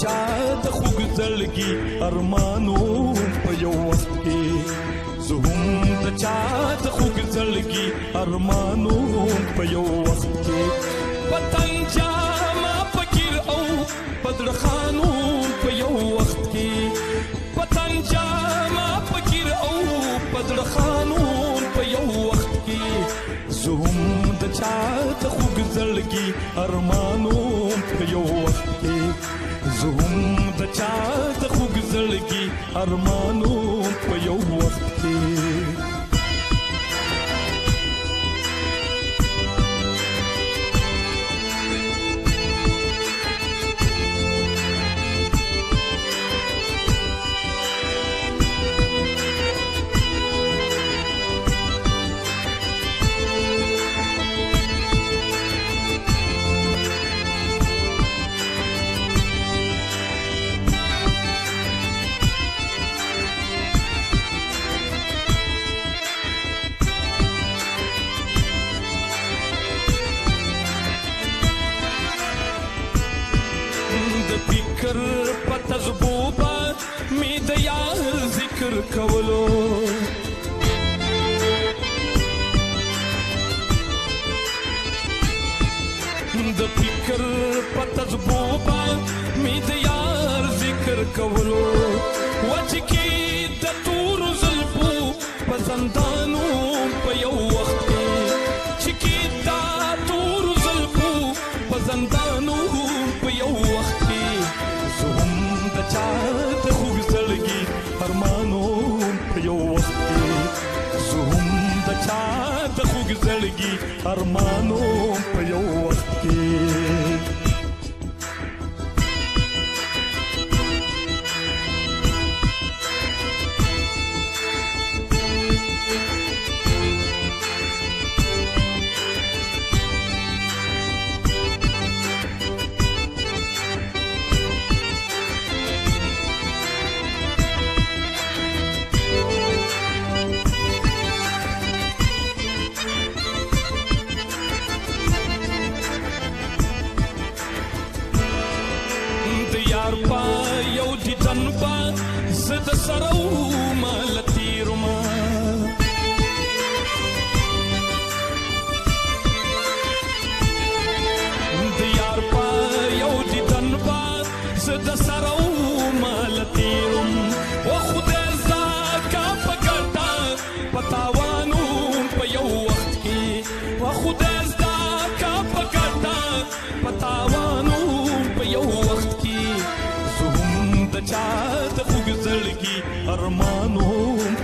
چا د خوږ زړګي ارمانو په یو وخت کې زه هم د چا د خوږ زړګي ارمانو په یو وخت کې پتنګ جامه فکر او بدرخانو په یو وخت کې پتنګ جامه فکر او بدرخانو په یو وخت کې زه هم د چا د خوږ زړګي ارمانو په یو وخت کې زه هم د چا د خوږ زړګي ارمانو په یو وخت کې پتزبوبا می د یار ذکر کولو د فکر پتزبوبا می د یار ذکر کولو وجه کې د تور زلفو په زندانو په یو وخت کې چې کې دا تور زلفو په زندانو په یو وخت کې زه هم د چا د خوږ زړګي ارمانو په یو وخت کې زه هم د چا د خوږ زړګي ارمانو په یو وخت کې پا یو دیدن با زد سرو مالتی رما دیار پا یو دیدن با زد سرو مالتی رم و خود زاکا پگرتا پتاوانو پا یو وقت کی و خود زاکا پگرتا پتاوانو پا یو وقت کی د چا د خوږ زړګي ارمانو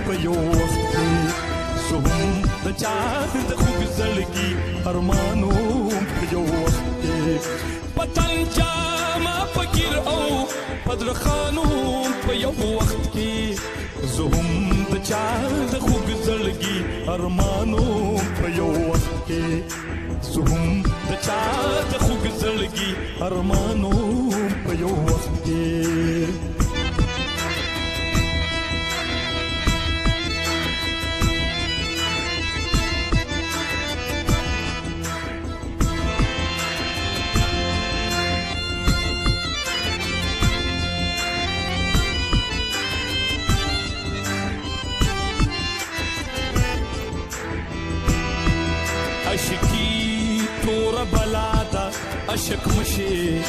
په یو وخت کې زه هم د چا د خوږ زړګي ارمانو په یو وخت کې پتنګ جامه فکر او بدرخانو په یو وخت کې زه هم د چا د خوږ زړګي ارمانو په یو وخت کې زه هم د چا د خوږ زړګي ارمانو په یو وخت کې عشقی تور بلادا عشق مشی